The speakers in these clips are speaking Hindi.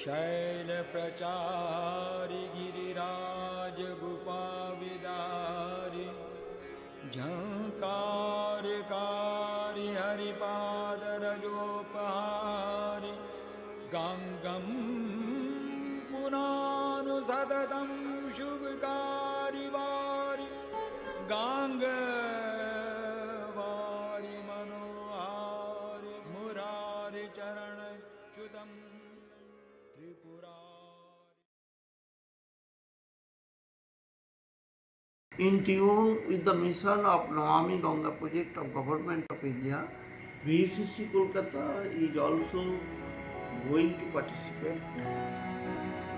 शैलप्रचारि गिरिराजगुपाविदारि झङ्कारकारि हरिपादरजोपहारि गाङ्गं पुनानुसततं शुभकारि वारि गाङ्गवारि मनोहारि Murari चरणच्युतं Tripurari. In tune with the mission of Namami Ganga project of Government of India, VCC Kolkata is also going to participate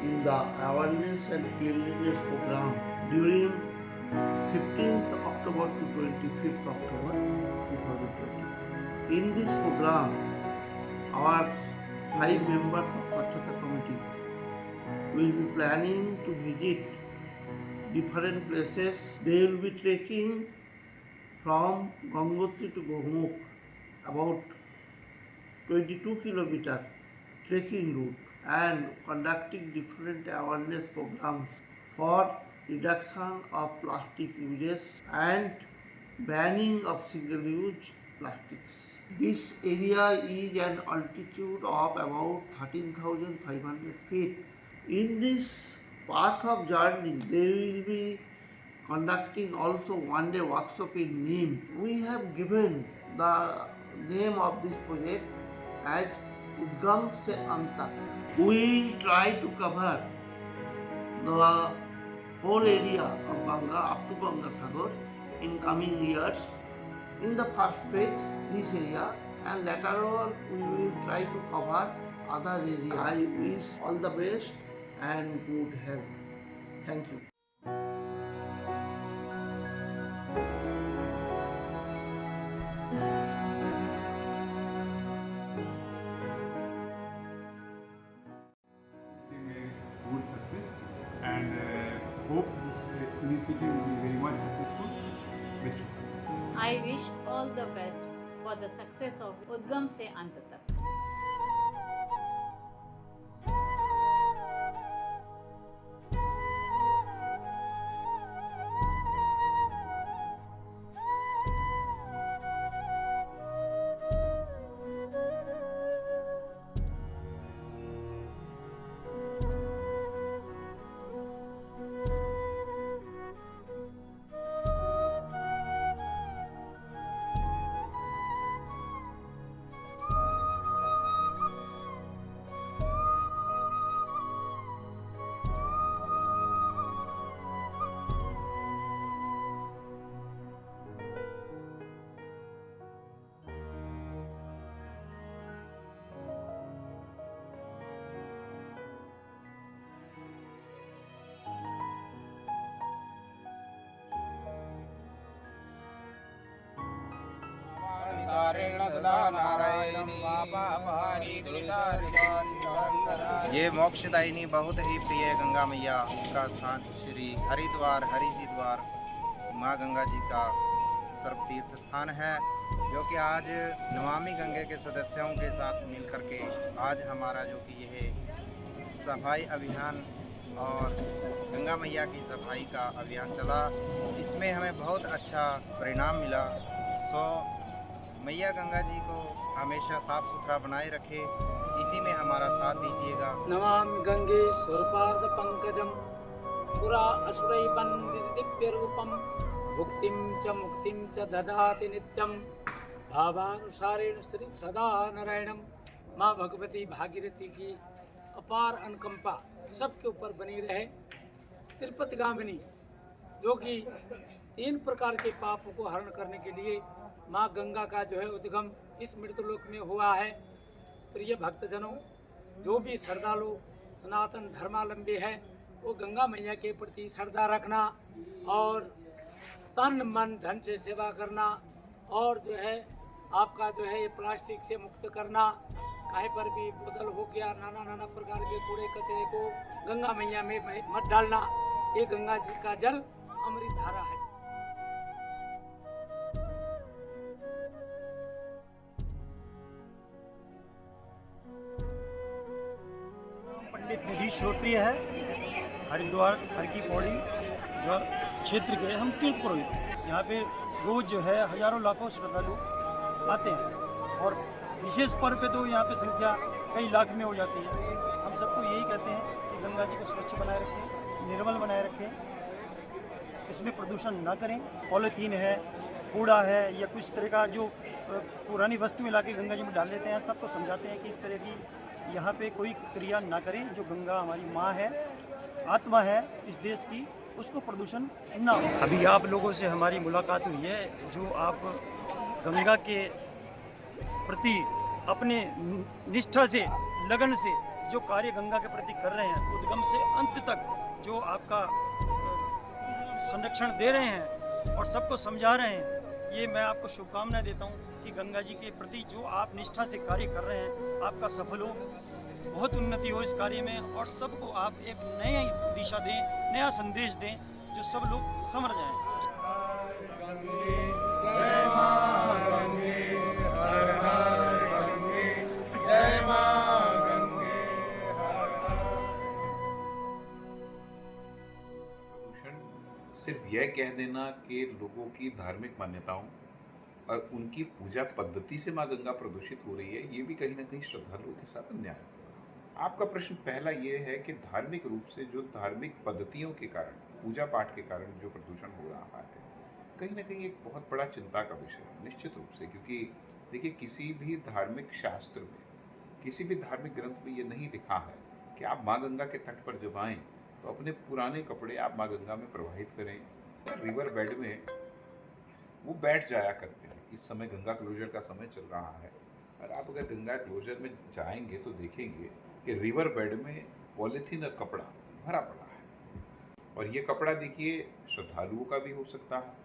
in the awareness and cleanliness program during 15th October to 25th October 2020. In this program, our 5 members of Swachhata Committee will be planning to visit different places. They will be trekking from Gangotri to Gohmukh, about 22 kilometer trekking route, and conducting different awareness programs for reduction of plastic uses and banning of single-use plastics. This area is an altitude of about 13,500 feet. In this path of journey, they will be conducting also one-day workshop in Neem. We have given the name of this project as Udgam Se Antak. We will try to cover the whole area of Ganga up to Ganga Sagar in coming years. In the first phase, this area, and later on we will try to cover other areas. I wish all the best and good health. Thank you. Good success, and hope this initiative will be very much successful. Best of luck. I wish all the best for the success of Udgam Se Ant Tak. ये मोक्षदायिनी बहुत ही प्रिय गंगा मैया का स्थान श्री हरिद्वार हरिजी द्वार माँ गंगा जी का सर्वतीर्थ स्थान है, जो कि आज नमामि गंगे के सदस्यों के साथ मिलकर के आज हमारा जो कि यह सफाई अभियान और गंगा मैया की सफाई का अभियान चला, इसमें हमें बहुत अच्छा परिणाम मिला। मैया गंगा जी को हमेशा साफ सुथरा बनाए रखे, इसी में हमारा साथ दीजिएगा। नमामि गंगे स्वरूपार्ध पंकजम पुरा असुरै दिव्य रूपम भुक्तिं च मुक्तिं च ददाति नित्यं भावानुसारेण श्री सदा नारायणम। माँ भगवती भागीरथी की अपार अनुकंपा सबके ऊपर बनी रहे। तिरुपति गामिनी जो कि 3 प्रकार के पापों को हरण करने के लिए माँ गंगा का जो है उद्गम इस मृतलोक में हुआ है। प्रिय भक्तजनों, जो भी श्रद्धालु सनातन धर्मावलंबी है वो गंगा मैया के प्रति श्रद्धा रखना और तन मन धन से सेवा करना और जो है आपका जो है ये प्लास्टिक से मुक्त करना, कहीं पर भी बोतल हो गया, नाना प्रकार के कूड़े कचरे को गंगा मैया में मत डालना। ये गंगा जी का जल अमृत धारा है। श्रोत्रिय है। हरिद्वार हर की पौड़ी जो क्षेत्र के हम तीर्थ पुरोहित यहाँ पे रोज जो है हजारों लाखों श्रद्धालु आते हैं और विशेष पर्व पे तो यहाँ पे संख्या कई लाख में हो जाती है। हम सबको यही कहते हैं कि गंगा जी को स्वच्छ बनाए रखें, निर्मल बनाए रखें, इसमें प्रदूषण ना करें। पॉलीथीन है, कूड़ा है या कुछ तरह का जो पुरानी वस्तुएं लाके गंगा जी में डाल देते हैं, सबको समझाते हैं कि इस तरह की यहाँ पे कोई क्रिया ना करें। जो गंगा हमारी माँ है, आत्मा है इस देश की, उसको प्रदूषण ना हो। अभी आप लोगों से हमारी मुलाकात हुई है, जो आप गंगा के प्रति अपने निष्ठा से, लगन से जो कार्य गंगा के प्रति कर रहे हैं, उद्गम से अंत तक जो आपका संरक्षण दे रहे हैं और सबको समझा रहे हैं, ये मैं आपको शुभकामनाएं देता हूँ कि गंगा जी के प्रति जो आप निष्ठा से कार्य कर रहे हैं आपका सफल हो, बहुत उन्नति हो इस कार्य में और सबको आप एक नई दिशा दें, नया संदेश दें जो सब लोग समझ जाएं। जय मां गंगे, हर हर गंगे, जय मां गंगे, हर हर। प्रदूषण सिर्फ यह कह देना कि लोगों की धार्मिक मान्यताओं और उनकी पूजा पद्धति से माँ गंगा प्रदूषित हो रही है, ये भी कहीं ना कहीं श्रद्धालुओं के साथ अन्याय है। आपका प्रश्न पहला ये है कि धार्मिक रूप से जो धार्मिक पद्धतियों के कारण, पूजा पाठ के कारण जो प्रदूषण हो रहा है, कहीं ना कहीं एक बहुत बड़ा चिंता का विषय है निश्चित रूप से। क्योंकि देखिए, किसी भी धार्मिक शास्त्र में, किसी भी धार्मिक ग्रंथ में ये नहीं लिखा है कि आप माँ गंगा के तट पर जब आएँ तो अपने पुराने कपड़े आप माँ गंगा में प्रवाहित करें। रिवर बेड में वो बैठ जाया करते हैं। इस समय गंगा क्लोजर का समय चल रहा है और आप अगर गंगा क्लोजर में जाएंगे तो देखेंगे कि रिवर बेड में पॉलीथीन और कपड़ा भरा पड़ा है। और ये कपड़ा देखिए श्रद्धालुओं का भी हो सकता है।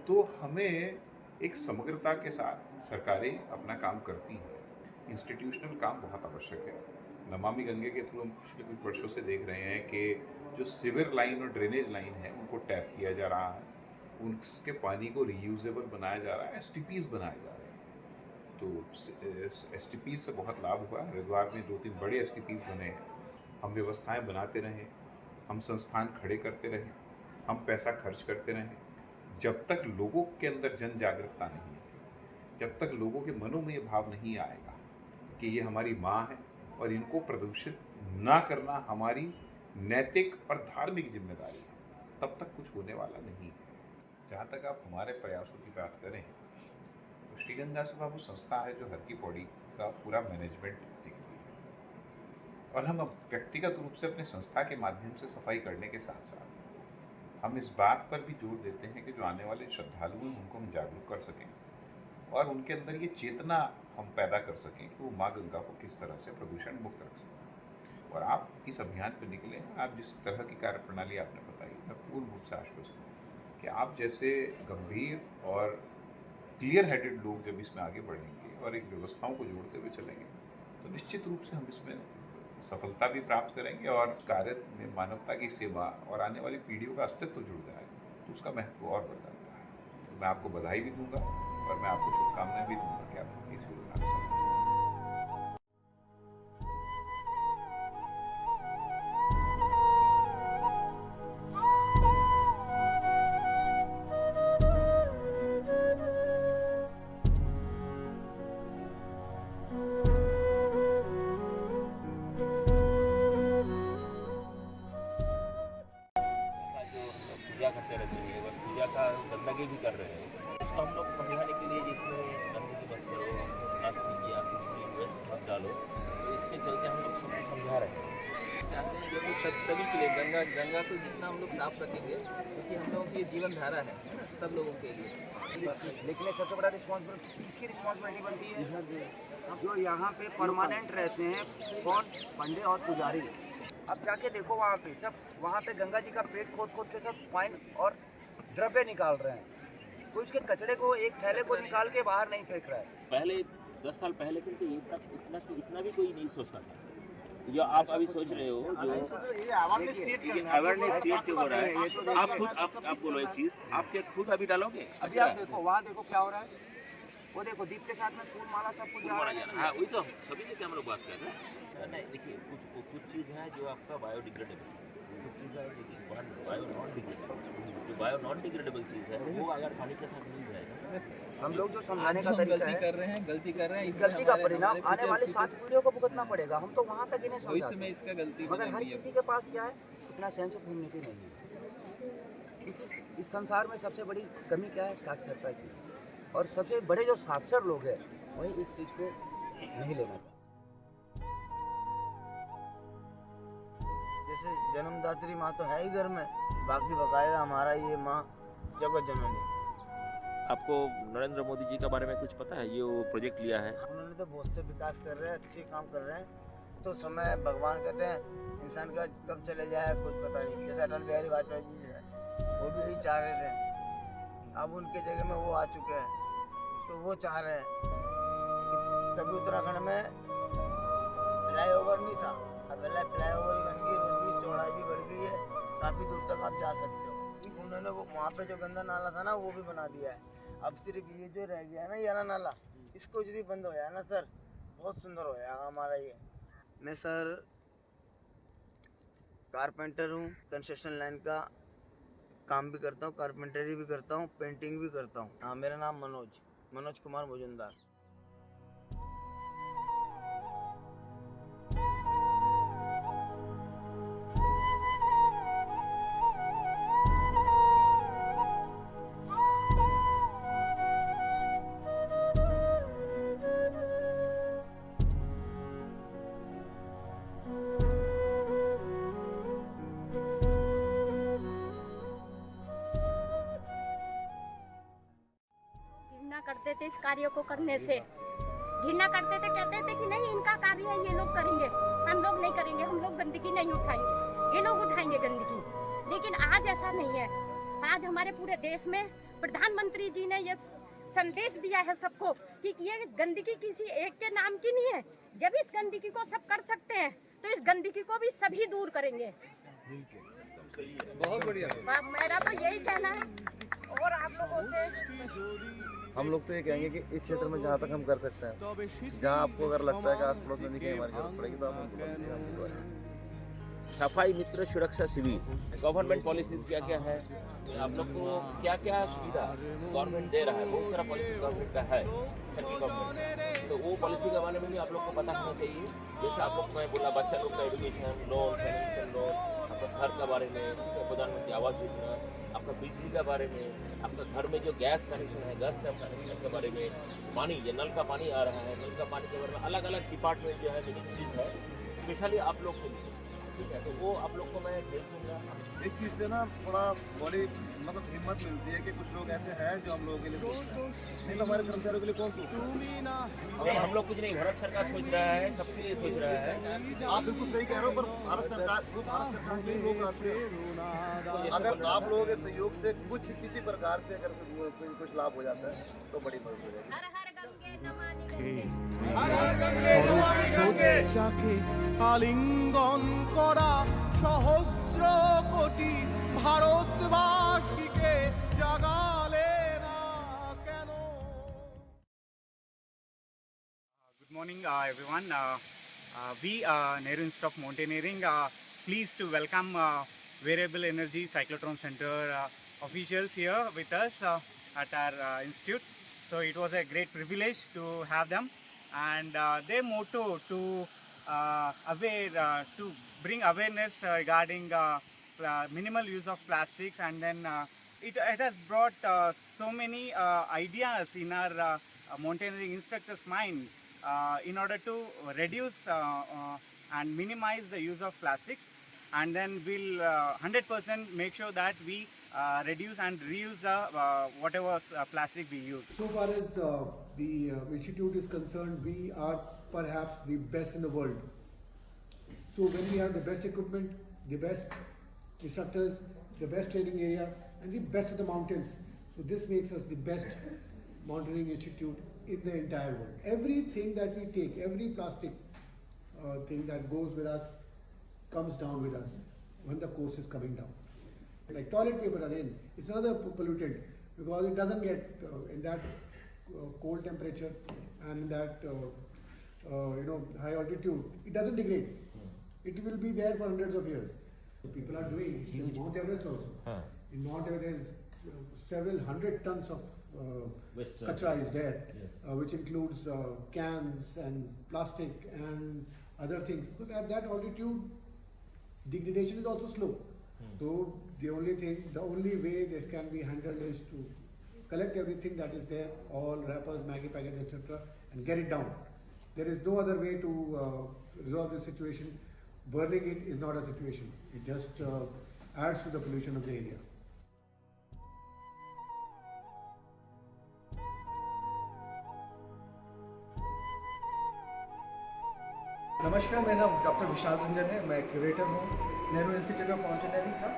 तो हमें एक समग्रता के साथ सरकारें अपना काम करती हैं। इंस्टीट्यूशनल काम बहुत आवश्यक है। नमामि गंगे के थ्रू हम पिछले कुछ वर्षों से देख रहे हैं कि जो सीवर लाइन और ड्रेनेज लाइन है उनको टैप किया जा रहा है, उसके पानी को रीयूजेबल बनाया जा रहा है, STPs बनाए जा रहे हैं। तो STPs से बहुत लाभ हुआ। हरिद्वार में 2-3 बड़े STPs बने हैं। हम व्यवस्थाएं बनाते रहें, हम संस्थान खड़े करते रहें, हम पैसा खर्च करते रहें। जब तक लोगों के अंदर जन जागरूकता नहीं आएगी, जब तक लोगों के मनों में ये भाव नहीं आएगा कि ये हमारी माँ है और इनको प्रदूषित ना करना हमारी नैतिक और धार्मिक जिम्मेदारी है, तब तक कुछ होने वाला नहीं है। जहाँ तक आप हमारे प्रयासों की बात करें तो श्री गंगा सभा वो संस्था है जो हर की पौड़ी का पूरा मैनेजमेंट देखती है। और हम व्यक्तिगत रूप से अपने संस्था के माध्यम से सफाई करने के साथ साथ हम इस बात पर भी जोर देते हैं कि जो आने वाले श्रद्धालु हैं उनको हम जागरूक कर सकें और उनके अंदर ये चेतना हम पैदा कर सकें कि वो माँ गंगा को किस तरह से प्रदूषण मुक्त रख सकें। और आप इस अभियान पर निकले, आप जिस तरह की कार्यप्रणाली आपने बताई, मैं पूर्ण रूप से आश्वस्त हूँ कि आप जैसे गंभीर और क्लियर हेडेड लोग जब इसमें आगे बढ़ेंगे और एक व्यवस्थाओं को जोड़ते हुए चलेंगे तो निश्चित रूप से हम इसमें सफलता भी प्राप्त करेंगे और कार्य में मानवता की सेवा और आने वाली पीढ़ियों का अस्तित्व जुड़ जाए तो उसका महत्व और बढ़ जाता है। तो मैं आपको बधाई भी दूंगा और मैं आपको शुभकामनाएं भी दूंगा कि आप इस योजना में सफल हों। पूजा करते रहते हैं और पूजा का गंदगी भी कर रहे हैं। इसको हम लोग समझाने के लिए जिसमें गंदगी मत करो, नाश कीजिए, आप इसमें वेस्ट मत डालो, तो इसके चलते हम लोग सबको समझा रहे हैं। चाहते हैं जो कि सभी के लिए गंगा को जितना हम लोग साफ रखेंगे क्योंकि हम लोगों की जीवन धारा है सब लोगों के लिए। लेकिन सबसे बड़ा रिस्पॉन्सिबिलिटी किसकी रिस्पॉन्सिबिलिटी बनती है? जो यहाँ पे परमानेंट रहते हैं, कौन? पंडे और पुजारी। अब जाके देखो वहाँ पे सब, वहाँ पे गंगा जी का पेट खोद खोद के सब पानी और द्रव्य निकाल रहे हैं। कोई उसके कचरे को, एक थैले को निकाल के बाहर नहीं फेंक रहा है। पहले 10 साल पहले तो इतना भी कोई नहीं सोचता था जो आप अभी सोच रहे हो। जो अवेयरनेस क्रिएट हो रहा है, आप खुद आप बोलो एक चीज़, आप क्या खुद अभी डालोगे? अभी आप देखो वहाँ देखो क्या हो रहा है, वो देखो दीप के साथ में फूल माला सब कुछ जा रहा है। हाँ वही तो सभी से क्या हम लोग बात कर रहे हैं। नहीं देखिए कुछ चीज़ है जो आपका बायोडिग्रेडेबल, कुछ चीज़ है लेकिन बायो नॉन डिग्रेडेबल। जो बायो नॉन डिग्रेडेबल चीज़ है वो अगर पानी के साथ मिल जाएगा, हम लोग जो समझाने का तरीका है, कर रहे हैं, गलती कर रहे हैं, इस गलती का परिणाम आने वाली 7 पीढ़ियों को भुगतना पड़ेगा। हम तो वहाँ तक इन्हें भविष्य समझाते में हैं, इसका गलती मगर हर किसी के पास क्या है, इतना सेंस ऑफ ह्यूमैनिटी नहीं है। क्योंकि इस संसार में सबसे बड़ी कमी क्या है, साक्षरता की। और सबसे बड़े जो साक्षर लोग हैं वही इस चीज़ को नहीं लेना चाहते। जैसे जन्मदात्री माँ तो है ही घर में, बाकी बकायदा हमारा ये माँ जगत जननी। आपको नरेंद्र मोदी जी के बारे में कुछ पता है? ये वो प्रोजेक्ट लिया है, उन्होंने तो बहुत से विकास कर रहे हैं, अच्छे काम कर रहे हैं। तो समय भगवान कहते हैं इंसान का कब चले जाए कुछ पता नहीं। जैसे अटल बिहारी वाजपेयी जी है, वो भी यही चाह रहे थे, अब उनके जगह में वो आ चुके हैं, तो वो चाह रहे हैं कि कभी उत्तराखंड में फ्लाईओवर नहीं था, अब फ्लाईओवर ही बन गई, रोड की चौड़ाई भी बढ़ गई है, काफ़ी दूर तक आप जा सकते हो। उन्होंने वो वहाँ पे जो गंदा नाला था ना वो भी बना दिया है। अब सिर्फ ये जो रह गया है ना ये नाला, इसको यदि बंद हो जाए ना सर, बहुत सुंदर हो जाएगा हमारा ये। मैं सर कारपेंटर हूँ, कंस्ट्रक्शन लाइन का काम भी करता हूँ, कारपेंटरी भी करता हूँ, पेंटिंग भी करता हूँ। हाँ, मेरा नाम मनोज कुमार मुजुमदार। करते थे इस कार्य को करने से, घृणा करते थे, कहते थे कि नहीं इनका कार्य है, ये लोग करेंगे, हम लोग नहीं करेंगे, हम लोग गंदगी नहीं उठाएंगे, ये लोग उठाएंगे गंदगी। लेकिन आज ऐसा नहीं है। आज हमारे पूरे देश में प्रधानमंत्री जी ने ये संदेश दिया है सबको कि ये गंदगी किसी एक के नाम की नहीं है। जब इस गंदगी को सब कर सकते हैं तो इस गंदगी को भी सभी दूर करेंगे। बहुत बढ़िया। मेरा तो यही कहना है। और आप लोगों से हम लोग तो ये कहेंगे कि इस क्षेत्र में जहाँ तक हम कर सकते हैं, जहाँ आपको अगर लगता है कि आस पड़ोस में भी कहीं हमारी जरूरत पड़ेगी तो आप हमको बताइए। सफाई मित्र सुरक्षा शिविर, गवर्नमेंट पॉलिसीज क्या क्या है, आप लोग को क्या क्या सुविधा गवर्नमेंट दे रहा है। बहुत सारा पॉलिसी गवर्नमेंट का है, सेंट्रल गवर्नमेंट, तो वो पॉलिसी के बारे में भी आप लोग को पता होना चाहिए। जैसे आप लोग मैं बोला बच्चा लोग का एजुकेशन लोन, सैनिटेशन लोन, आपका घर के बारे में, प्रधानमंत्री आवास योजना, आपका बिजली के बारे में, आपका घर में जो गैस कनेक्शन है, गैस कनेक्शन के बारे में, पानी, ये नल का पानी आ रहा है, नल का पानी के बारे में अलग अलग डिपार्टमेंट जो है, मिनिस्ट्रीज है, स्पेशली आप लोग के लिए, ठीक है। तो वो आप लोग को मैं भेज दूँगा। इस चीज़ से ना थोड़ा बड़ी मतलब हिम्मत मिलती है कि कुछ लोग ऐसे हैं जो हम लोगों के लिए सोच रहे हैं, नहीं तो हमारे कर्मचारियों के लिए कौन सोच रहा है? नहीं, हम लोग कुछ नहीं, भारत सरकार सोच रहा है, सबके लिए सोच रहा है। आप बिल्कुल सही कह रहे हो, पर भारत सरकार के लोग आते हैं, अगर आप लोगों के सहयोग से कुछ किसी प्रकार से अगर कुछ लाभ हो जाता है तो बड़ी मदद हो जाएगी। আলিঙ্গন করা সহস্র কোটি ভারতবাসীকে জাগালে না কেন। Good morning, everyone. We, Nehru Institute of Mountaineering, pleased to welcome Variable Energy Cyclotron Center officials here with us at our institute. So it was a great privilege to have them, and their motto to to bring awareness regarding minimal use of plastics, and then it has brought so many ideas in our mountaineering instructors' mind in order to reduce and minimize the use of plastics, and then we'll 100% make sure that we reduce and reuse the whatever plastic we use. So far as the institute is concerned, we are perhaps the best in the world. So when we have the best equipment, the best instructors, the best training area, and the best of the mountains, so this makes us the best mountaineering institute in the entire world. Everything that we take, every plastic thing that goes with us comes down with us when the course is coming down. Like toilet paper again, it's another pollutant because it doesn't get in that cold temperature and in that high altitude, it doesn't degrade. It will be there for hundreds of years. So people are doing in Mount Everest also. In Mount Everest, there is several hundred tons of kachra is there, which includes cans and plastic and other things. Because at that altitude, degradation is also slow. So the only way this can be handled is to collect everything that is there, all wrappers, Maggie packets, etc., and get it down. There is no other way to resolve this situation. Burning it is not a situation. It just adds to the pollution of the area. नमस्कार, मेरा नाम डॉक्टर विशाल रंजन है. मैं क्यूरेटर हूँ नेहरू इंस्टीट्यूट ऑफ माउंटेनियरिंग का.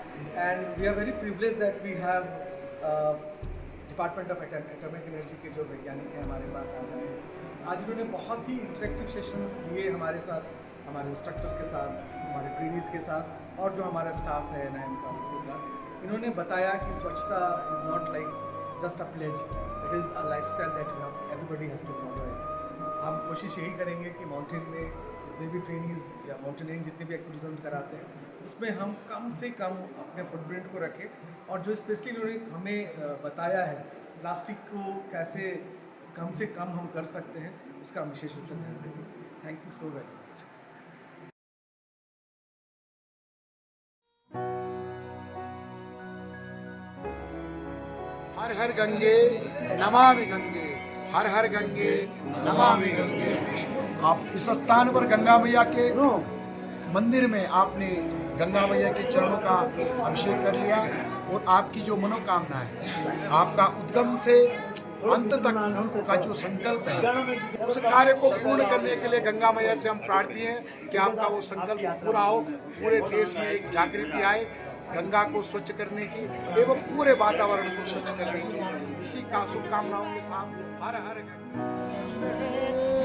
And we are very privilege that we have department of atomic energy के जो वैज्ञानिक हैं हमारे पास आज आए. आज इन्होंने बहुत ही इंटरेक्टिव सेशंस लिए हमारे साथ, हमारे इंस्ट्रक्टर्स के साथ, हमारे ट्रेनीज़ के साथ और जो हमारा स्टाफ है NIM का उसके साथ. इन्होंने बताया कि स्वच्छता is not like just a pledge, it is a life style that everybody has to follow it. हम कोशिश यही करेंगे कि माउंटेन में जितने भी ट्रेनीज़ या माउंटेनियरिंग जितने भी एक्सपीडिशन कराते हैं उसमें हम कम से कम अपने फुटप्रिंट को रखें. और जो स्पेशली इन्होंने हमें बताया है प्लास्टिक को कैसे कम से कम हम कर सकते हैं, उसका हम विशेष रूप से ध्यान देंगे. Thank you so very much. हर हर गंगे नमामि गंगे, हर हर गंगे नमामि गंगे. आप इस स्थान पर गंगा मैया के मंदिर में आपने गंगा मैया के चरणों का अभिषेक कर लिया और आपकी जो मनोकामना है, आपका उद्गम से अंत तक का जो संकल्प है, उस कार्य को पूर्ण करने के लिए गंगा मैया से हम प्रार्थी हैं कि आपका वो संकल्प पूरा हो. पूरे देश में एक जागृति आए गंगा को स्वच्छ करने की एवं पूरे वातावरण को स्वच्छ करने की. इसी का शुभकामनाओं के साथ हर हर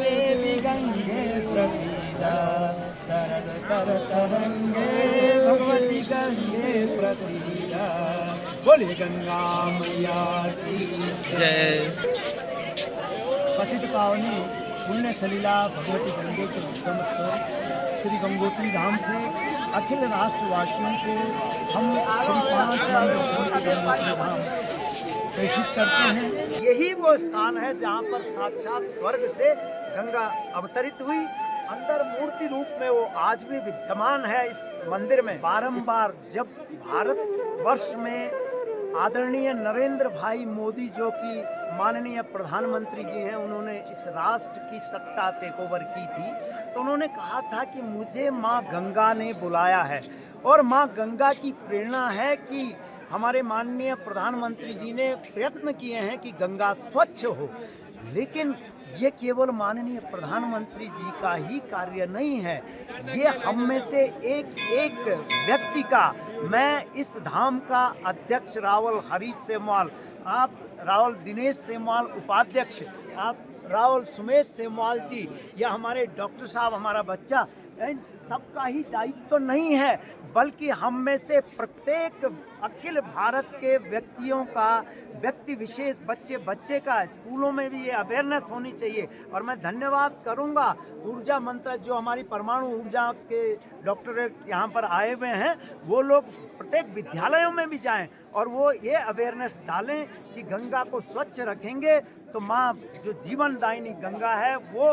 देवी गंगे प्रसीदा, तरंग तर तरंगे भगवती गंगे प्रसीदा. बोले गंगा मैया की जय. पतित पावनी पुण्य सलीला भगवती गंगे के उद्गम स्थल श्री गंगोत्री धाम से अखिल राष्ट्रवासियों को हम श्री 5 मंदिर गंगोत्री धाम प्रेषित करते हैं. यही वो स्थान है जहाँ पर साक्षात स्वर्ग से गंगा अवतरित हुई. अंदर मूर्ति रूप में वो आज भी विद्यमान है इस मंदिर में. बारंबार जब भारत वर्ष में आदरणीय नरेंद्र भाई मोदी जो कि माननीय प्रधानमंत्री जी हैं, उन्होंने इस राष्ट्र की सत्ता टेक ओवर की थी, तो उन्होंने कहा था कि मुझे माँ गंगा ने बुलाया है. और माँ गंगा की प्रेरणा है कि हमारे माननीय प्रधानमंत्री जी ने प्रयत्न किए हैं कि गंगा स्वच्छ हो. लेकिन ये केवल माननीय प्रधानमंत्री जी का ही कार्य नहीं है, ये हम में से एक एक व्यक्ति का. मैं इस धाम का अध्यक्ष रावल हरीश सेमवाल, आप रावल दिनेश सेमवाल उपाध्यक्ष, आप रावल सुमेश सेमवाल जी, या हमारे डॉक्टर साहब, हमारा बच्चा, इन सबका ही दायित्व तो नहीं है, बल्कि हम में से प्रत्येक अखिल भारत के व्यक्तियों का, व्यक्ति विशेष, बच्चे बच्चे का स्कूलों में भी ये अवेयरनेस होनी चाहिए. और मैं धन्यवाद करूंगा ऊर्जा मंत्री जो हमारी परमाणु ऊर्जा के डॉक्टरेट यहाँ पर आए हुए हैं, वो लोग प्रत्येक विद्यालयों में भी जाएं और वो ये अवेयरनेस डालें कि गंगा को स्वच्छ रखेंगे तो माँ जो जीवनदायिनी गंगा है वो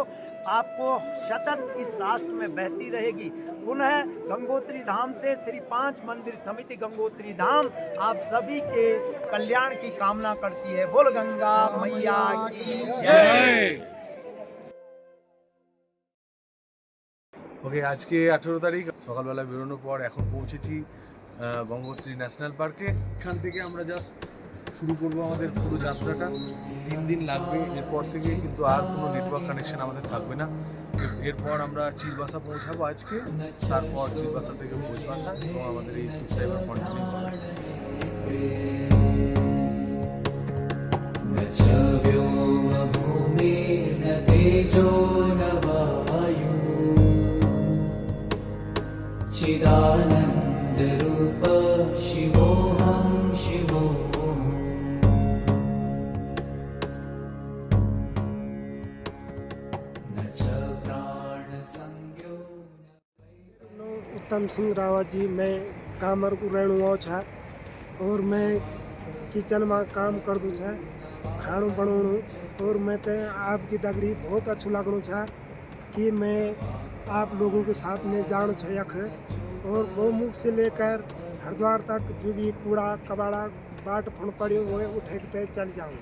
आपको सतत इस राष्ट्र में बहती रहेगी. पुनः गंगोत्री धाम से श्री 5 मंदिर समिति गंगोत्री धाम आप सभी के कल्याण की कामना करती है. बोल गंगा मैया की जय. ওকে, আজকে 18 তারিখ সকালবেলা বেরোনোর পর এখন পৌঁছেছি গঙ্গোত্রী ন্যাশনাল পার্কে. এখান থেকে আমরা জাস্ট শুরু করবো আমাদের পুরো যাত্রাটা. 3 দিন লাগবে এরপর থেকে, কিন্তু আর কোনো নেটওয়ার্ক কানেকশন আমাদের থাকবে না. এরপর আমরা চিলবাসা পৌঁছাবো আজকে, তারপর চিলবাসা থেকে ভোজবাসা এবং আমাদের এই ট্রিপটা এবার কন্টিনিউ হবে. चिदानंद रूप शिवोहम शिवो न च उत्तम सिंह रावत जी, मैं कामर को रहणु छा और मैं किचन में काम कर दूँ छा, खाणु बनाणु। और मैं ते आपकी दगड़ी बहुत अच्छा लगणु छा कि मैं आप लोगों के साथ में जाणु छा यख, और गौमुख से लेकर हरिद्वार तक जो भी कूड़ा कबाड़ा बाट फुण पड़े हुए उठे के चल जाऊँ।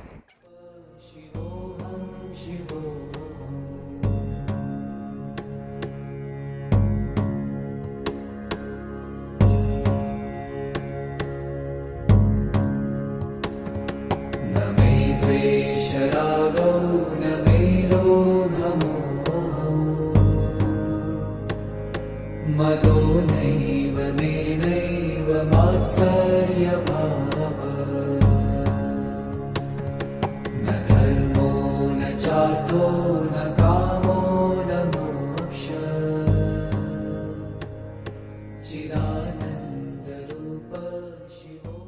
रागौ न मे लोभमोहौ मदो नैव मे नैव मात्सर्यभावः न धर्मो न चार्थो न कामो न मोक्षः चिदानन्दरूपः शिवो।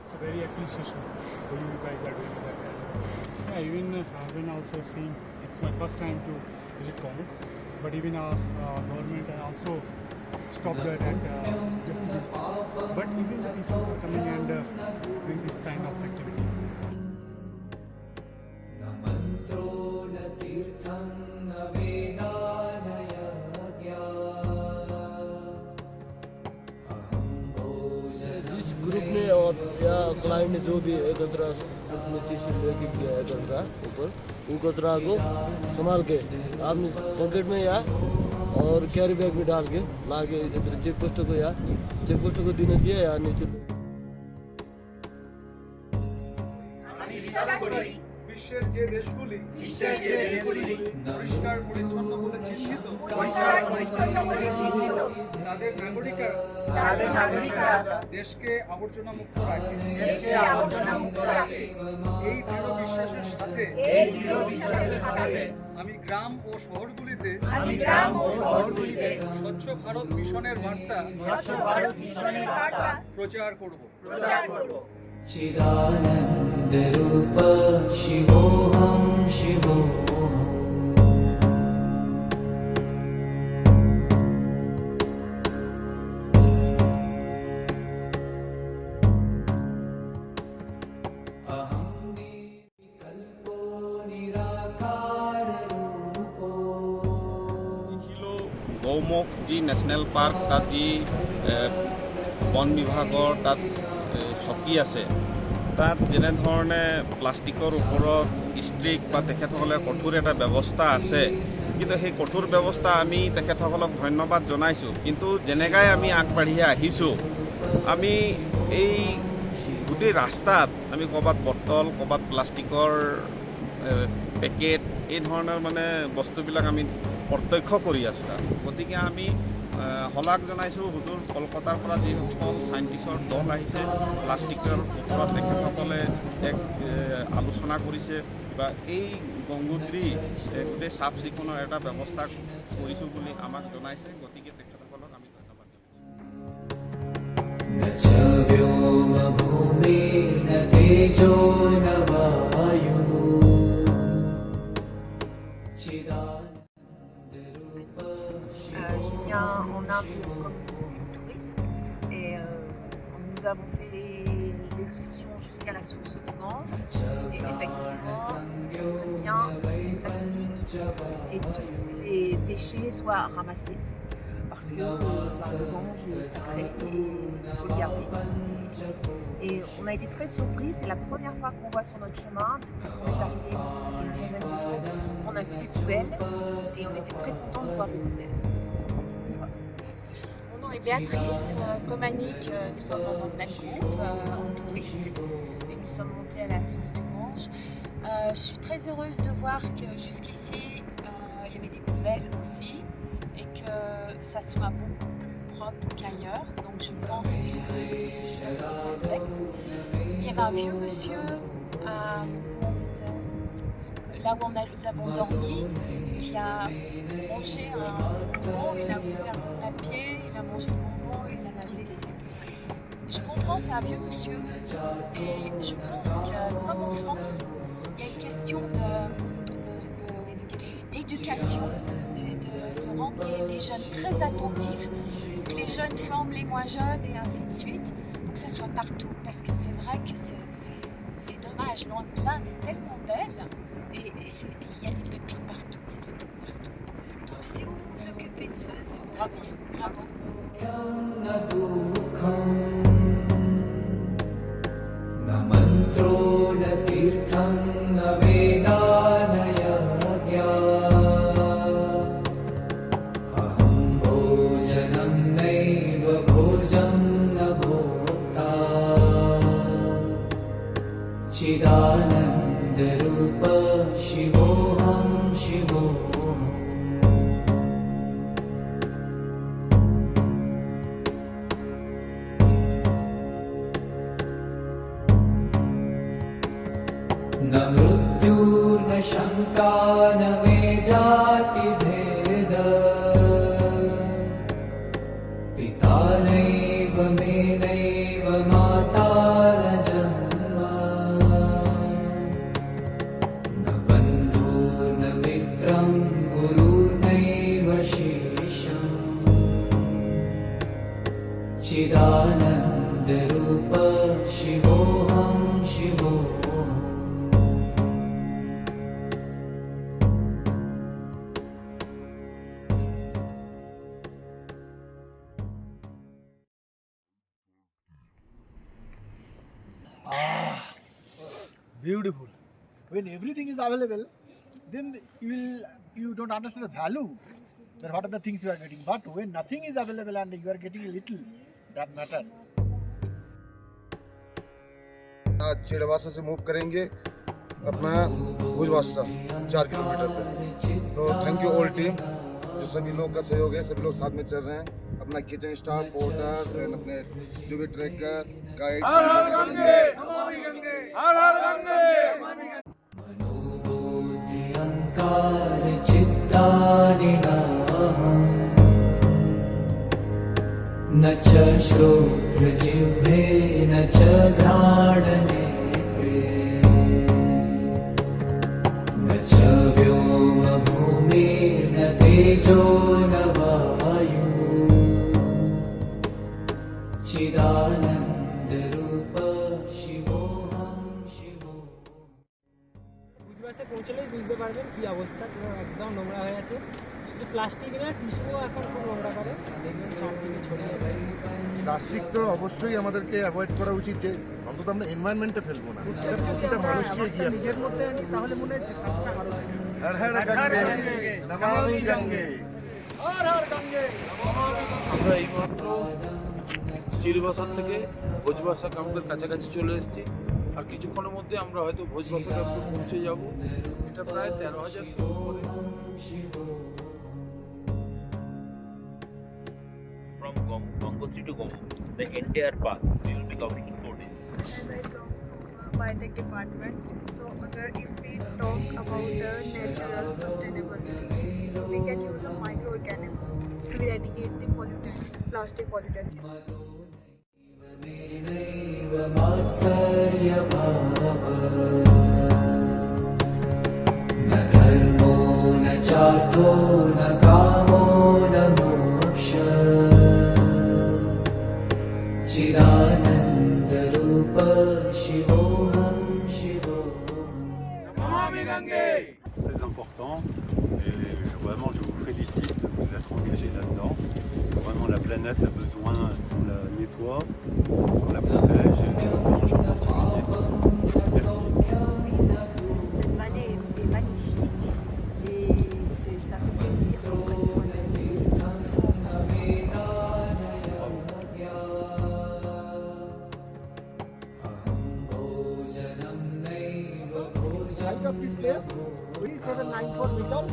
It's a very appreciation for you guys are doing that. Yeah, even I've been also seeing, it's my first time to visit Congo, but even our government also stopped that at just minutes. But even the people are coming and doing this kind of activity. Group ने और या क्लाइंट ने जो भी कचरा लेके किया है कचरा ऊपर, वो कचरा को संभाल के आपने पॉकेट में या और कैरी बैग में डाल के ला के इधर चेक पोस्ट को देना चाहिए या नीचे। বিশ্বের যে দেশগুলি পরিষ্কার পরিচ্ছন্ন বলে চিহ্নিত তাদের নাগরিকরা দেশকে আবর্জনা মুক্ত রাখে। এই দৃঢ় বিশ্বাসের সাথে আমি গ্রাম ও শহরগুলিতে স্বচ্ছ ভারত মিশনের বার্তা প্রচার করব। चिदानन्दरूपः शिवोऽहं शिवोऽहम्। গৌমুখ যি নেশ্যনেল পাৰ্ক, তাত যি বন বিভাগৰ তাত চকী আছে, তাত যেনেধৰণে প্লাষ্টিকৰ ওপৰত ষ্ট্ৰিক বা তেখেতসকলে কঠোৰ এটা ব্যৱস্থা আছে, কিন্তু সেই কঠোৰ ব্যৱস্থা আমি তেখেতসকলক ধন্যবাদ জনাইছোঁ। কিন্তু যেনেকৈ আমি আগবাঢ়ি আহিছোঁ, আমি এই গোটেই ৰাস্তাত আমি ক'ৰবাত বটল, ক'ৰবাত প্লাষ্টিকৰ পেকেট, এই ধৰণৰ মানে বস্তুবিলাক আমি প্ৰত্যক্ষ কৰি আছোঁ তাত। গতিকে আমি শলাগ জনাইছোঁ হুজুৰ কলকাতাৰ পৰা যিসকল চাইণ্টিষ্টৰ দল আহিছে, প্লাষ্টিকৰ ওপৰত তেখেতসকলে এক আলোচনা কৰিছে বা এই গংগোত্ৰী গোটেই চাফ চিকুণৰ এটা ব্যৱস্থা কৰিছোঁ বুলি আমাক জনাইছে। গতিকে তেখেতসকলক আমি ধন্যবাদ Je viens en Inde comme touriste et nous avons fait l'excursion jusqu'à la source du Gange et effectivement ça serait bien que le plastique et tous les déchets soient ramassés parce que le Gange est sacré et il faut le garder. Et on a été très surpris, c'est la première fois qu'on voit sur notre chemin, depuis qu'on est arrivé, c'était une quinzaine de jours, on a vu des poubelles et on était très contents de voir les poubelles. Mon nom est Béatrice, comme Annick, nous sommes dans un même groupe, en touriste, et nous sommes montés à la source du Gange. Je suis très heureuse de voir que jusqu'ici, il y avait des poubelles aussi, et que ça soit beaucoup plus propre qu'ailleurs, donc je pense que ça se respecte. Il y avait un vieux monsieur là où nous avons dormi qui a mangé un bonbon, il a ouvert un pied, il a mangé le bonbon et il en a laissé. Je comprends, c'est un vieux monsieur et je pense que comme en France, il y a une question d'éducation, de rendre les jeunes très attentifs, que les jeunes forment les moins jeunes et ainsi de suite, pour que ça soit partout, parce que c'est vrai que c'est dommage, l'Inde est tellement belle et il y a des pépites partout, il y a de tout partout. Donc si vous vous occupez de ça, c'est très bien, bravo. न मन्त्रो न तीर्थं न वेदा न यज्ञा अहं भोजनं नैव भोजं न भोक्ता चिदानन्दरूप शिवोऽहं शिवोऽहम् न मृत्युर्न शङ्का न मे जातिभेद पिता नैव मे नैव माता न जन्म न बन्धुर्न मित्रं गुरुर्नैव शिष्यम् चिदानन्दरूप शिवोऽहं शिवोऽहम् Beautiful. When everything is available, then you don't understand the value. That what are the things you are getting. But when nothing is available and you are getting a little, that matters. आज चिड़वासा से मूव करेंगे अपना भुजवासा 4 किलोमीटर पे। तो थैंक यू ऑल टीम, जो सभी लोग का सहयोग है, सभी लोग साथ में चल रहे हैं। अपना किचन स्टाफ, पोर्टर, अपने जो भी ट्रैकर, गाइड। हर हर गंगे, नमामि गंगे, हर हर गंगे। मनोबुद्धि अहंकार चित्तानि नाहम् न च श्रोत्रजिह्वे न च घ्राणनेत्रे न च व्योमभूमिर्न तेजो न वायु चिदानन्दरूप शिवोऽहं शिवोऽहम्। বুঝবাসে পৌঁছলেই বুঝতে পারবেন কি অবস্থা, পুরো একদম নোংরা হয়ে আছে। শুধু প্লাস্টিক না, টিস্যুও এখন খুব নোংরা করে, দেখবেন চারদিকে ছড়িয়ে যায়। প্লাস্টিক তো অবশ্যই আমাদেরকে অ্যাভয়েড করা উচিত, যে অন্তত আমরা এনভায়রনমেন্টে ফেলবো না। প্রতিটা মানুষকে এগিয়ে আসতে নিজের মধ্যে আনি, তাহলে মনে হয় কাজটা আরো হবে। হর হর গঙ্গে, নমামি গঙ্গে, হর হর গঙ্গে। আমরা এইমাত্র চিরবাসা থেকে ভোজবাসা ক্যাম্পের কাছাকাছি চলে এসেছি। আর কিছুক্ষণের মধ্যে আমরা হয়তো ভোজবাসা ক্যাম্পে পৌঁছে যাব। এটা প্রায় 13,000 kilometre. From Gangotri to Gomu, the entire path we will be covering in 4 days. As I come from biotech department, so if we talk about the natural sustainability, we can use a microorganism to eradicate the pollutants, plastic pollutants. नैव मात्सर्यभावः न धर्मो न चार्थो न कामो न मोक्षः चिदानन्दरूप शिवोऽहं शिवोऽहम्। Namami Gange. Très important et vraiment je vous félicite de vous être engagé là-dedans parce que vraiment la planète a besoin qu'on la nettoie, qu'on la protège et qu'on la mange en particulier. Merci. Cette vallée est magnifique et ça fait plaisir de prendre soin d'elle. Height of this place 3794 meter,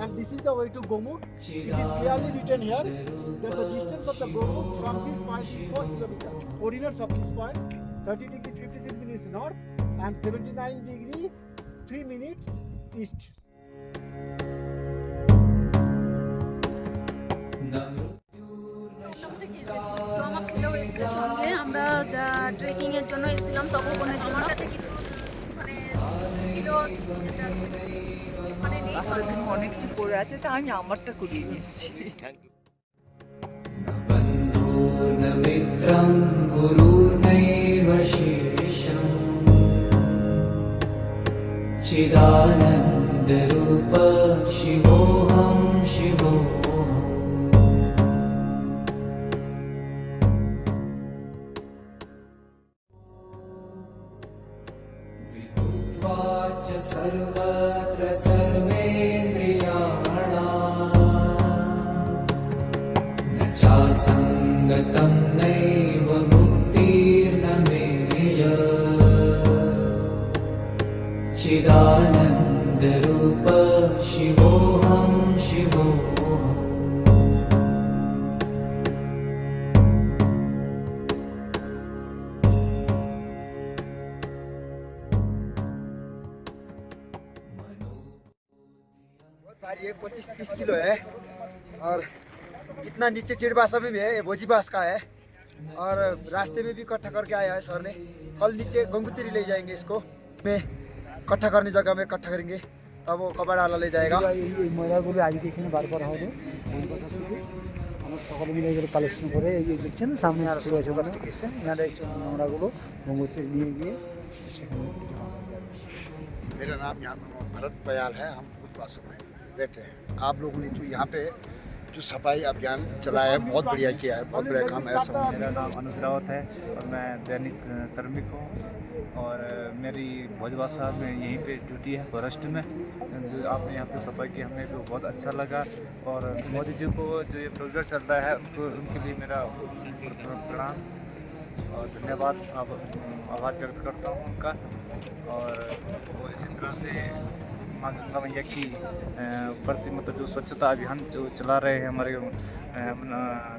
and this is the way to Gomut. It is clearly written here that the distance of the Gomut from this point is 4 kilometers. Coordinates of this point 30 degree 56 minutes north and 79 degree 3 minutes east. তো আমার ছেলেও এসছে সঙ্গে, আমরা ট্রেকিংয়ের জন্য এসেছিলাম তপবনের জন্য। মানে ছিল রাস্তার জন্য অনেক কিছু পড়ে আছে, তা আমি আমারটা করিয়ে নিয়ে এসেছি। न मित्रं गुरुर्नैव शिष्यम् चिदानन्दरूप शिवोऽहं शिवोऽहम् विभुत्वा च सर्वत्र सर्वेन्द्रियाणाम् न चासङ्गतं नैव मुक्तिर्न मेय चिदानन्दरूप शिवोऽहं शिवोऽहम् ये 25-30 किलो है और इतना नीचे चिड़बासा में भी है, ये भोजीबास का है और रास्ते में भी इकट्ठा करके आया है सर ने। कल नीचे गंगोत्री ले जाएंगे इसको, में इकट्ठा करने जगह में इकट्ठा करेंगे, तब वो कबाड़ा वाला ले जाएगा। ময়লাগুলো আজকে এখানে বার করা হবে। আমরা সকলে মিলে এগুলো কালেকশন করে এই যে দেখছেন সামনে আর শুরু হয়েছে ওখানে এসে এনারা এই নোংরাগুলো গঙ্গোত্রী নিয়ে গিয়ে সেখানে জমা করবে। मेरा नाम यहाँ भरत बयाल है, हम भोजबासा में बैठे हैं। आप लोगों ने जो यहाँ पे जो सफाई अभियान चलाया है बहुत बढ़िया किया है, बहुत बढ़िया काम है। मेरा नाम अनुज रावत है और मैं दैनिक कार्मिक हूँ और मेरी भोजबासा में यहीं पे ड्यूटी है फॉरेस्ट में। जो आपने यहाँ पे सफाई की हमें तो बहुत अच्छा लगा और मोदी जी को जो ये प्रोजेक्ट चल रहा है उनके लिए मेरा प्रणाम और धन्यवाद आभार व्यक्त करता हूँ उनका। और वो इसी तरह से माँ गंगा मैया की प्रति मतलब जो स्वच्छता अभियान जो चला रहे हैं हमारे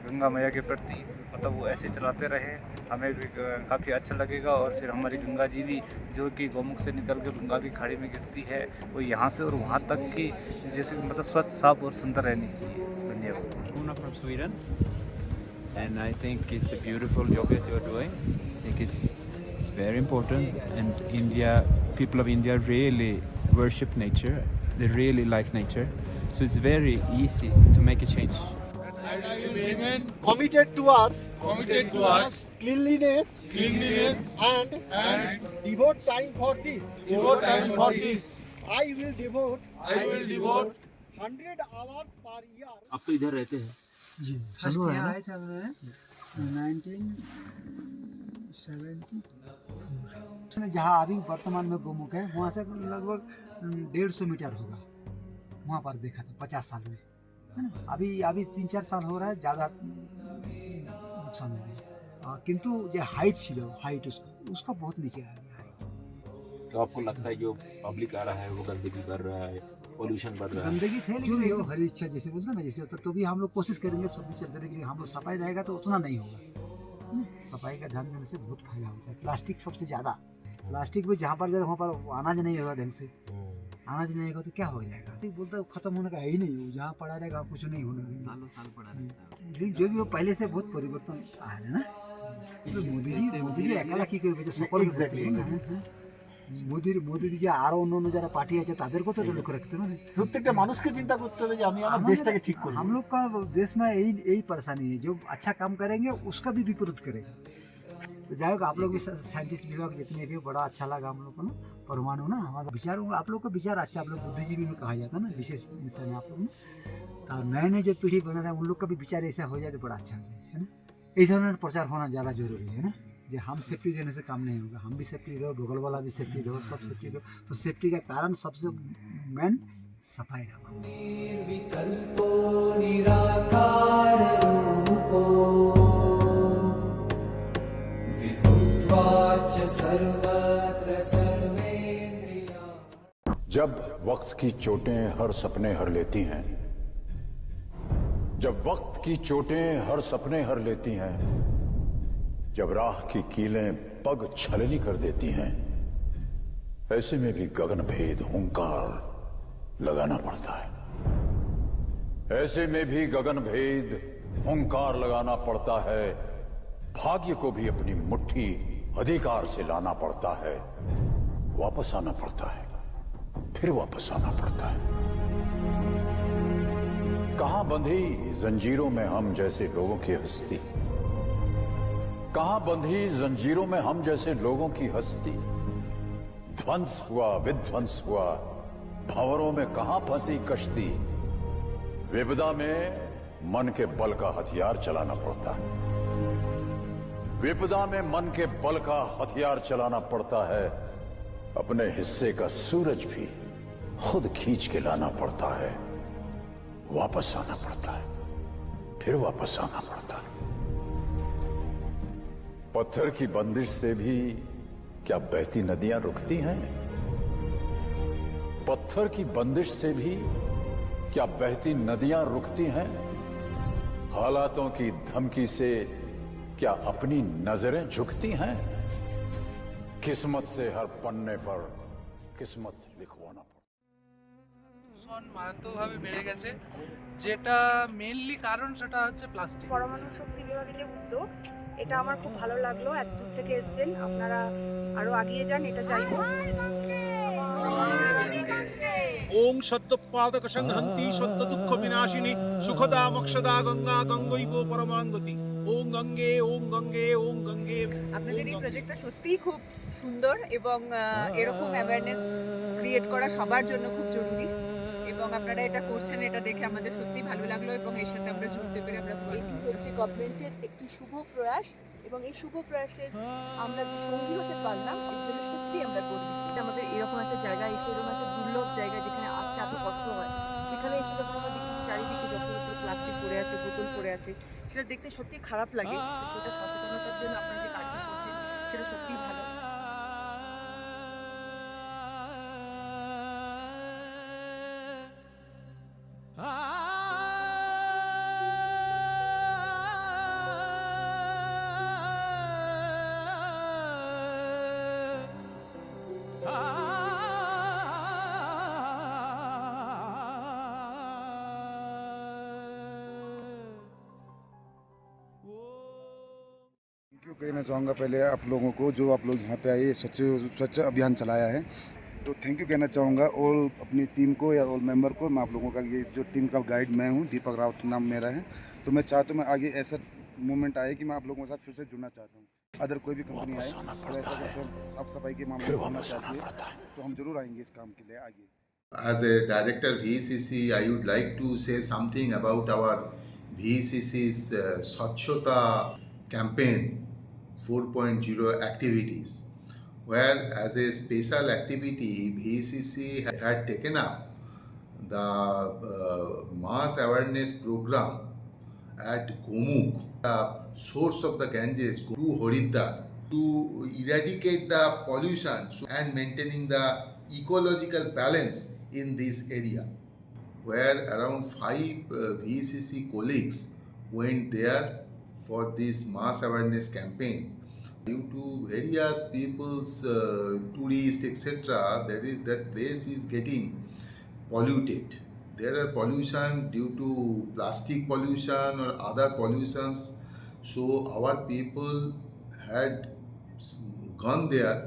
गंगा मैया के प्रति, मतलब वो ऐसे चलाते रहे हमें भी काफ़ी अच्छा लगेगा। और फिर हमारी गंगा जी भी जो कि गौमुख से निकल के बंगाल की खाड़ी में गिरती है वो यहाँ से और वहाँ तक की जैसे मतलब स्वच्छ साफ और सुंदर रहनी चाहिए। धन्यवाद। From Sweden, and I think it's a beautiful job that you're doing. I think it's very important, and people of India really worship nature. They really like nature, so it's very easy to make a change. committed to us cleanliness and devote time for this. I will devote 100 hours per year. आप तो इधर रहते हैं जी, फर्स्ट यहाँ आए थे हमने 1970 जहाँ अभी वर्तमान में गोमुख है वहाँ से लगभग 150 मीटर होगा, वहाँ पर देखा था 50 साल में, है ना। अभी 3-4 साल हो रहा है, ज़्यादा नुकसान हो गया। किंतु जो हाइट छिलो हाइट उसका बहुत नीचे आ गया हाइट। तो आपको लगता है जो पब्लिक आ रहा है वो गंदगी कर रहा है, पोल्यूशन बढ़ रहा है? गंदगी थे लेकिन हरी इच्छा जैसे बोलते ना, जैसे होता तो भी हम लोग कोशिश करेंगे, सब भी चलते रहेंगे। हम लोग सफाई रहेगा तो उतना नहीं होगा। सफाई का ध्यान देने से बहुत फायदा होता है। प्लास्टिक सबसे ज़्यादा, प्लास्टिक भी जहाँ पर जाए वहाँ पर अनाज नहीं होगा ढंग से, अनाज नहीं होगा तो क्या हो जाएगा। बोलता है खत्म होने का है ही नहीं, वो जहाँ पड़ा रहेगा कुछ नहीं होने का, साल पड़ा रहेगा। जो भी वो पहले से बहुत परिवर्तन आया है ना। मोदी जी একালা কি করবে, যে সকল মোদি যে আরো অন্য যারা পার্টি আছে তাদেরকে তো লক্ষ্য রাখতে হবে, প্রত্যেকটা মানুষকে চিন্তা করতে হবে যে আমি আমার দেশটাকে ঠিক করব। हम लोग का देश में यही परेशानी है, जो अच्छा काम करेंगे उसका भी विपरीत करेगा। तो जाए आप लोग भी साइंटिस्ट विभाग जितने भी, बड़ा अच्छा लगा हम लोग को ना, परमाणु ना हमारा विचार, आप लोग का विचार अच्छा, आप लोग बुद्धिजीवी में कहा जाता है ना, विशेष इंसान है आप लोग। तो नए जो पीढ़ी बना रहा है उन लोग का भी विचार ऐसा हो जाए तो बड़ा अच्छा हो जाए, है ना। इस तरह प्रचार होना ज़्यादा जरूरी है ना। जो हम सेफ्टी रहने से काम नहीं होगा, हम भी सेफ्टी रहो, बगल वाला भी सेफ्टी रहो, सब सेफ्टी रहो। तो सेफ्टी का कारण सबसे मेन सफाई रहो। निर्विकल्पो निराकार रूपो विभुत्वा च सर्वत्र सर्वेन्द्रिया। जब वक्त की चोटें हर सपने हर लेती हैं, जब वक्त की चोटें हर सपने हर लेती हैं, जब राह की कीलें पग छलनी कर देती हैं, ऐसे में भी गगन भेद हुंकार लगाना पड़ता है। ऐसे में भी गगन भेद हुंकार लगाना पड़ता है। भाग्य को भी अपनी मुट्ठी अधिकार से लाना पड़ता है, वापस आना पड़ता है। फिर वापस आना पड़ता है। कहां बंधी जंजीरों में हम जैसे लोगों की हस्ती, कहां बंधी जंजीरों में हम जैसे लोगों की हस्ती। ध्वंस हुआ, विध्वंस हुआ, भंवरों में कहां फंसी कश्ती। विपदा में मन के बल का हथियार चलाना पड़ता है। विपदा में मन के बल का हथियार चलाना पड़ता है। अपने हिस्से का सूरज भी खुद खींच के लाना पड़ता है। वापस आना पड़ता है, फिर वापस आना पड़ता है। पत्थर की बंदिश से भी क्या बहती नदियां रुकती हैं? पत्थर की बंदिश से भी क्या बहती नदियां रुकती हैं? हालातों की धमकी से क्या अपनी नजरें झुकती हैं? किस्मत से हर पन्ने पर किस्मत लिखवाना पड़ता। মারাত্মকভাবে বেড়ে গেছে, যেটা মেইনলি কারণ সেটা হচ্ছে প্লাস্টিক। পরমাণু শক্তি বিভাগের যে উদ্যোগ, এটা আমার খুব ভালো লাগলো। এত দূর থেকে এসেছেন, আপনারা আরো আগিয়ে যান, এটা চাইবো। ওং সত্যপাদক সংহন্তি সত্য দুঃখ বিনাশিনী সুখদা মোক্ষদা গঙ্গা গঙ্গৈব পরমাঙ্গতি। ওং গঙ্গে ওং গঙ্গে ওং গঙ্গে। আপনাদের এই প্রজেক্টটা সত্যিই খুব সুন্দর এবং এরকম অ্যাওয়ারনেস ক্রিয়েট করা সবার জন্য খুব জরুরি এবং আপনারা এটা করছেন, এটা দেখে আমাদের সত্যিই ভালো লাগলো এবং এর সাথে আমরা জুড়তে পেরে আমরা এটি হচ্ছে গভর্নমেন্টের একটি শুভ প্রয়াস এবং এই শুভ প্রয়াসের আমরা যে সঙ্গী হতে পারলাম এর জন্য সত্যি আমরা গর্বিত। আমাদের এরকম একটা জায়গায় এসে, এরকম একটা দুর্লভ জায়গায় যেখানে আসতে এত কষ্ট হয়, সেখানে এসে যখন আমরা দেখি চারিদিকে যত প্লাস্টিক পড়ে আছে, বোতল পড়ে আছে, সেটা দেখতে সত্যি খারাপ লাগে। সেটা সচেতনতার জন্য আপনারা যে কাজটা করছেন সেটা সত্যিই ভালো। थैंक यू कहना चाहूँगा पहले आप लोगों को, जो आप लोग यहाँ पे आए स्वच्छ अभियान चलाया है, तो थैंक यू कहना चाहूँगा ऑल अपनी टीम को या ऑल मेंबर को। मैं आप लोगों का ये जो टीम का गाइड मैं हूँ, दीपक रावत नाम मेरा है। तो मैं चाहता हूँ मैं आगे ऐसा मूवमेंट आए कि मैं आप लोगों के साथ फिर से जुड़ना चाहता हूँ। अदर कोई भी कंपनी आए तो ऐसा साफ सफाई के मामले में होना चाहिए, तो हम जरूर आएंगे इस काम के लिए आगे। As a director VECC, I would like to say something about our VECC's Swachhota campaign 4.0 activities, where as a special activity VECC had taken up the mass awareness program at Gomukh, the source of the Ganges, to Haridwar, to eradicate the pollution and maintaining the ecological balance in this area, where around 5 VECC colleagues went there for this mass awareness campaign. Due to various people's tourists etc., that place is getting polluted. There are pollution due to plastic pollution or other pollutions. So our people had gone there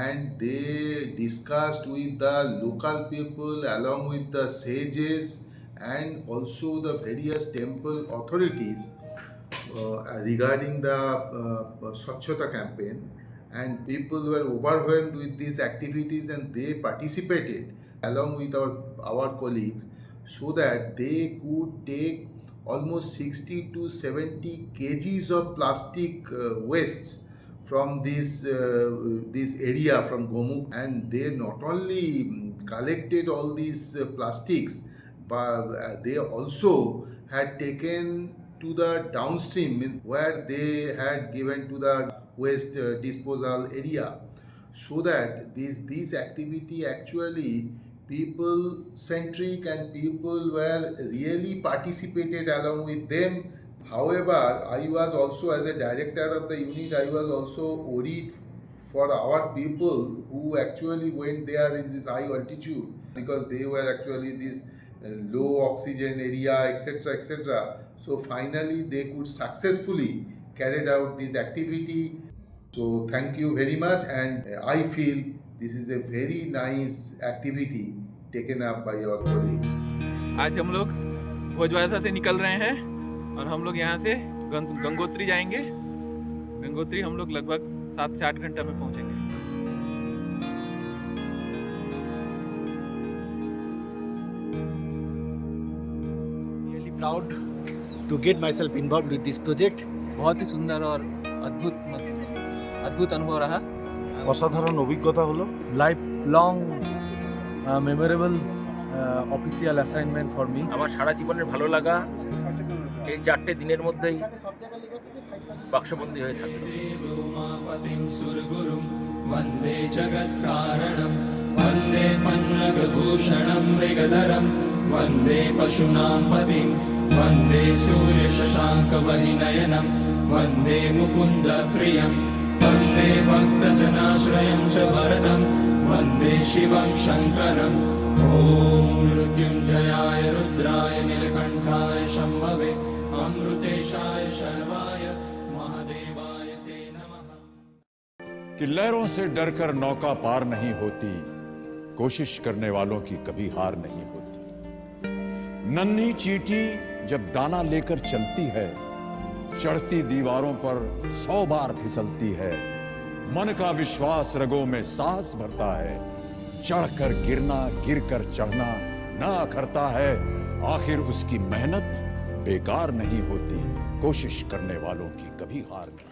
and they discussed with the local people along with the sages and also the various temple authorities regarding the Swachhota campaign, and people were overwhelmed with these activities and they participated along with our colleagues, so that they could take almost 60 to 70 kgs of plastic wastes from this area from Gomukh, and they not only collected all these plastics, but they also had taken to the downstream where they had given to the waste disposal area, so that this activity actually people centric and people were really participated along with them. However, I was also, as a director of the unit, I was also worried for our people who actually went there in this high altitude, because they were actually this low oxygen area etc etc. So finally they could successfully carry out this activity. So thank you very much, and I feel This is a very nice activity taken up by your colleagues. आज हम लोग भोजवासा से निकल रहे हैं और हम लोग यहाँ से गंगोत्री जाएंगे। गंगोत्री हम लोग लगभग 7 से 8 घंटा में पहुँचेंगे। Really proud to get myself involved with this project. बहुत ही सुंदर और अद्भुत अनुभव रहा। অসাধারণ অভিজ্ঞতা হলো, life long memorable official assignment for me. আমার সারা জীবনের ভালো লাগা এই 4টে দিনের মধ্যেই বাক্সবন্দী হয়ে থাকে। वन्दे जगत्कारणं वन्दे पन्नगभूषणं मृगधरं वन्दे पशूनां पतिं वन्दे सूर्यशशाङ्कवहिनयनं वन्दे मुकुन्दप्रियं वन्दे भक्तजनाश्रयं च वरदं वन्दे शिवं शङ्करम् ॐ मृत्युञ्जयाय रुद्राय नीलकण्ठाय शम्भवे अमृतेशाय शर्वाय महादेवाय ते नमः। कि लहरों से डरकर नौका पार नहीं होती, कोशिश करने वालों की कभी हार नहीं होती। नन्ही चींटी जब दाना लेकर चलती है, चढ़ती दीवारों पर 100 बार फिसलती है। मन का विश्वास रगों में साहस भरता है, चढ़कर गिरना गिरकर चढ़ना न अखरता है। आखिर उसकी मेहनत बेकार नहीं होती, कोशिश करने वालों की कभी हार नहीं।